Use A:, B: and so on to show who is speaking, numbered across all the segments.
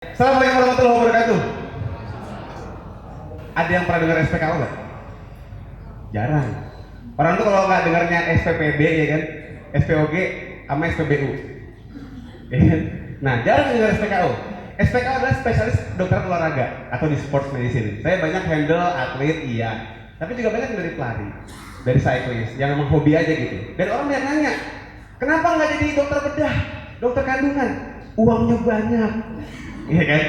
A: Assalamualaikum warahmatullahi wabarakatuh. Ada yang pernah dengar SPKO nggak? Jarang. Orang tuh kalau nggak dengarnya SPPB ya kan, SPOG sama SPBU. Ya kan? Nah, jarang dengar SPKO. SPKO adalah spesialis dokter olahraga atau di sports medicine. Saya banyak handle atlet, iya. Tapi juga banyak dari pelari, dari cyclist yang memang hobi aja gitu. Dan orang yang nanya, kenapa nggak jadi dokter bedah, dokter kandungan? Uangnya banyak, iya kan?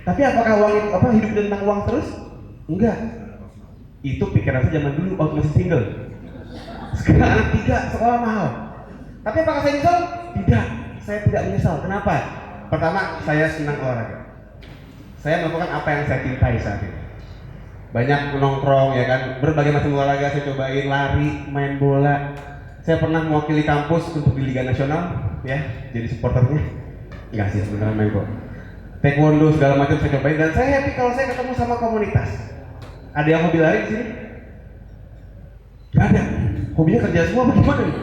A: Tapi apakah uang itu hidup tentang uang terus? Enggak. Itu pikiran saya zaman dulu waktu masih single. Sekarang anak 3 sekolah mahal. Tapi apakah saya nyesal? Tidak. Saya tidak menyesal. Kenapa? Pertama, saya senang olahraga. Saya melakukan apa yang saya cintai saat ini. Banyak nongkrong ya kan, berbagai macam olahraga saya cobain, lari, main bola. Saya pernah mewakili kampus untuk di Liga Nasional, ya, jadi supporternya. Enggak sih, beneran main bola. Taekwondo segala macam saya cobain dan saya happy kalau saya ketemu sama komunitas. Ada yang hobi lari di sini? Gak ada. Hobinya kerja semua bagaimana nih?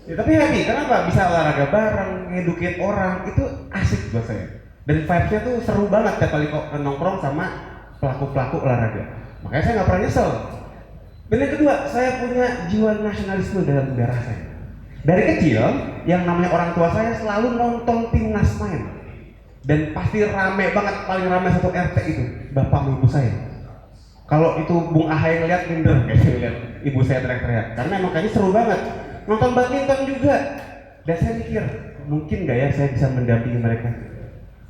A: Ya, tapi happy, kenapa? Bisa olahraga bareng, ngedukit orang, itu asik buat saya. Dan vibes-nya tuh seru banget tiap kali nongkrong sama pelaku-pelaku olahraga. Makanya saya nggak pernah nyesel. Dan yang kedua, saya punya jiwa nasionalisme dalam darah saya. Dari kecil, yang namanya orang tua saya selalu nonton timnas main. Dan pasti rame banget, paling rame satu RT itu, bapak ibu saya. Kalau itu Bung Ahay ngeliat minder, kayak lihat ibu saya teriak-teriak. Karena emang kayaknya seru banget. Nonton badminton juga. Dan saya mikir, mungkin gak ya saya bisa mendampingi mereka?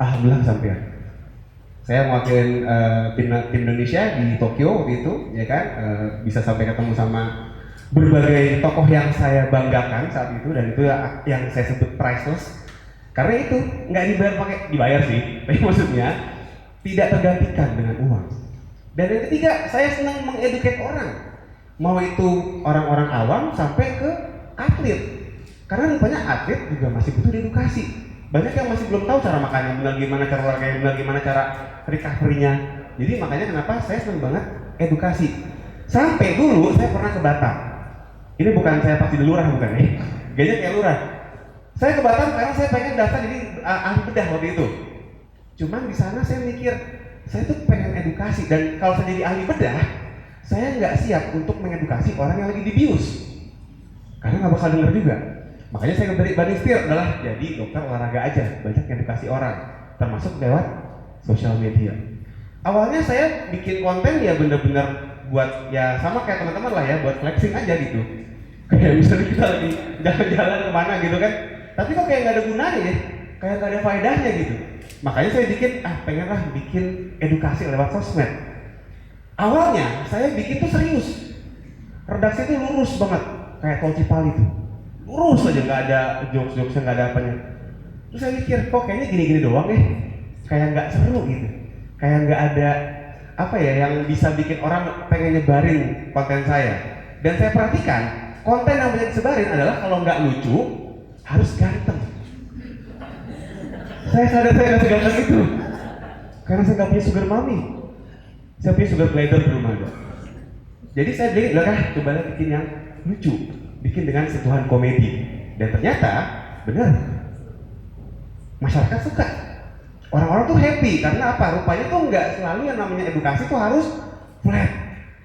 A: Alhamdulillah sampai. Saya mewakili tim Indonesia di Tokyo waktu itu, ya kan, bisa sampai ketemu sama berbagai tokoh yang saya banggakan saat itu, dan itu yang saya sebut priceless. Karena itu nggak dibayar sih, tapi maksudnya tidak tergantikan dengan uang. Dan yang ketiga, saya senang mengeduket orang, mau itu orang-orang awam sampai ke atlet. Karena rupanya atlet juga masih butuh edukasi. Banyak yang masih belum tahu cara makannya benar, gimana cara olahraganya benar, gimana cara recovery-nya. Jadi makanya kenapa saya senang banget edukasi. Sampai dulu saya pernah ke Batam. Ini bukan saya pasti di lurah, bukan ya? Gayanya kayak lurah. Saya ke Batam karena saya pengen daftar jadi ahli bedah waktu itu. Cuman di sana saya mikir, saya tuh pengen edukasi, dan kalau saya jadi ahli bedah, saya nggak siap untuk mengedukasi orang yang lagi dibius. Karena nggak bakal denger juga. Makanya saya beri banding setir adalah jadi dokter olahraga aja, banyak edukasi orang, termasuk lewat sosial media. Awalnya saya bikin konten ya bener-bener buat ya sama kayak teman-teman lah ya, buat flexing aja gitu. Kayak misalnya kita lagi jalan-jalan kemana gitu kan, tapi kok kayak nggak ada gunanya ya, kayak nggak ada faedahnya gitu. Makanya saya pengenlah bikin edukasi lewat sosmed. Awalnya saya bikin tuh serius, redaksi itu lurus banget, kayak tol Cipali tuh, lurus aja, nggak ada jokes-jokesnya, nggak ada apanya. Terus saya mikir, kok kayaknya gini-gini doang ya, kayak nggak seru gitu, kayak nggak ada apa ya yang bisa bikin orang pengen nyebarin konten saya. Dan saya perhatikan konten yang banyak disebarin adalah kalau nggak lucu harus ganteng. Saya sadar saya nggak seganteng itu, karena saya nggak punya sugar mommy, saya punya sugar glider di rumah ada. Jadi saya bilang, udah coba bikin yang lucu, bikin dengan sentuhan komedi. Dan ternyata benar, masyarakat suka. Orang-orang tuh happy karena apa? Rupanya tuh nggak selalu yang namanya edukasi tuh harus flat.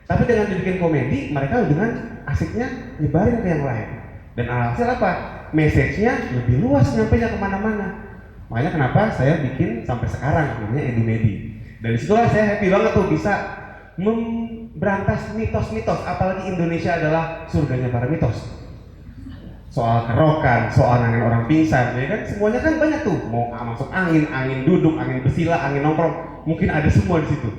A: Tapi dengan dibikin komedi, mereka dengan asiknya nyebarin ke yang lain. Dan alhasil apa? Message-nya lebih luas, nyampainya kemana-mana. Makanya kenapa saya bikin sampai sekarang namanya EduMedi. Dan disitulah saya happy banget tuh bisa memberantas mitos-mitos, apalagi Indonesia adalah surganya para mitos. Soal kerokan, soal angin orang pingsan, ya kan semuanya kan banyak tuh. Mau masuk angin, angin duduk, angin bersila, angin nongkrong, mungkin ada semua di situ,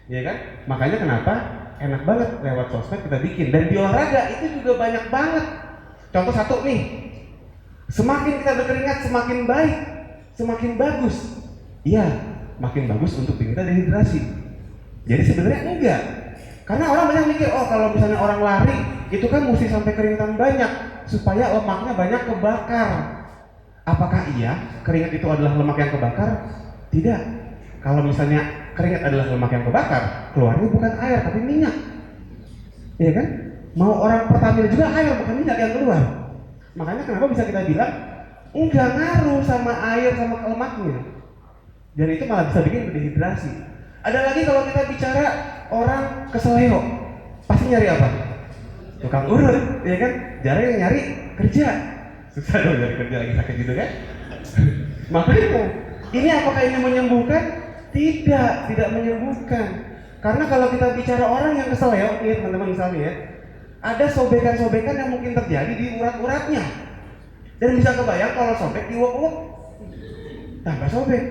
A: ya kan? Makanya kenapa enak banget lewat sosmed kita bikin. Dan di olahraga itu juga banyak banget. Contoh satu nih, semakin kita berkeringat semakin baik, semakin bagus. Iya, makin bagus untuk kita dehidrasi. Jadi sebenarnya enggak. Karena orang banyak mikir, oh kalau misalnya orang lari itu kan mesti sampai keringetan banyak supaya lemaknya banyak kebakar. Apakah iya keringat itu adalah lemak yang kebakar? Tidak. Kalau misalnya keringat adalah lemak yang kebakar, keluarnya bukan air tapi minyak. Iya kan? Mau orang Pertamina juga air bukan minyak yang keluar. Makanya kenapa bisa kita bilang enggak ngaruh sama air sama lemaknya. Dan itu malah bisa bikin dehidrasi. Ada lagi kalau kita bicara orang keseleo, pasti nyari apa? Tukang urut, ya kan? Jarang yang nyari kerja. Susah dong nyari kerja lagi sakit gitu kan? Makanya, ini apakah ini menyembuhkan? Tidak menyembuhkan. Karena kalau kita bicara orang yang keseleo, nih teman-teman misalnya ya, ada sobekan-sobekan yang mungkin terjadi di urat-uratnya. Dan bisa kebayang kalau sobek diuap-uap, tambah sobek.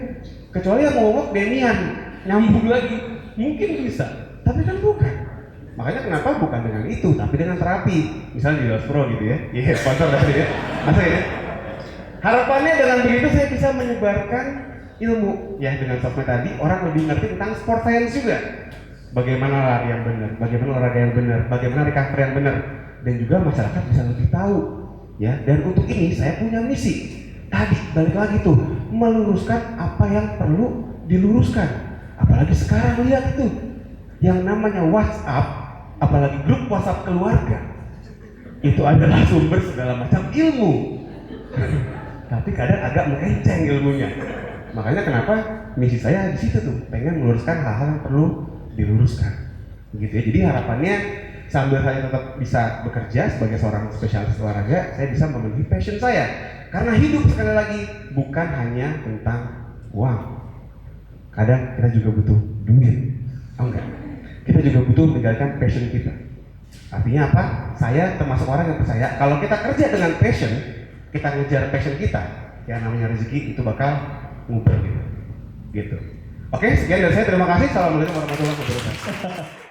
A: Kecuali yang ngomong demian, nyambung lagi, mungkin bisa, tapi kan bukan. Makanya kenapa bukan dengan itu, tapi dengan terapi. Misalnya di Los Pro gitu ya, iya sponsor dari ya. Masa ini? Harapannya dengan begitu saya bisa menyebarkan ilmu, ya dengan sosmed tadi orang lebih ngerti tentang sport science juga. Bagaimana lari yang benar, bagaimana olahraga yang benar, bagaimana recovery yang benar, dan juga masyarakat bisa lebih tahu, ya. Dan untuk ini saya punya misi. Tadi balik lagi tuh, meluruskan apa yang perlu diluruskan. Apalagi sekarang lihat tuh, yang namanya WhatsApp, apalagi grup WhatsApp keluarga, itu adalah sumber segala macam ilmu. Tapi kadang agak melenceng ilmunya. Makanya kenapa misi saya di situ tuh, pengen meluruskan hal-hal yang perlu diluruskan. Gitu ya. Jadi harapannya sambil saya tetap bisa bekerja sebagai seorang spesialis olahraga, saya bisa memenuhi passion saya. Karena hidup sekali lagi bukan hanya tentang uang. Kadang kita juga butuh duit. Oh enggak. Kita juga butuh menjalankan passion kita. Artinya apa? Saya termasuk orang yang percaya kalau kita kerja dengan passion, kita ngejar passion kita, yang namanya rezeki itu bakal ngumpul gitu. Oke, sekian dari saya. Terima kasih. Assalamualaikum warahmatullahi wabarakatuh.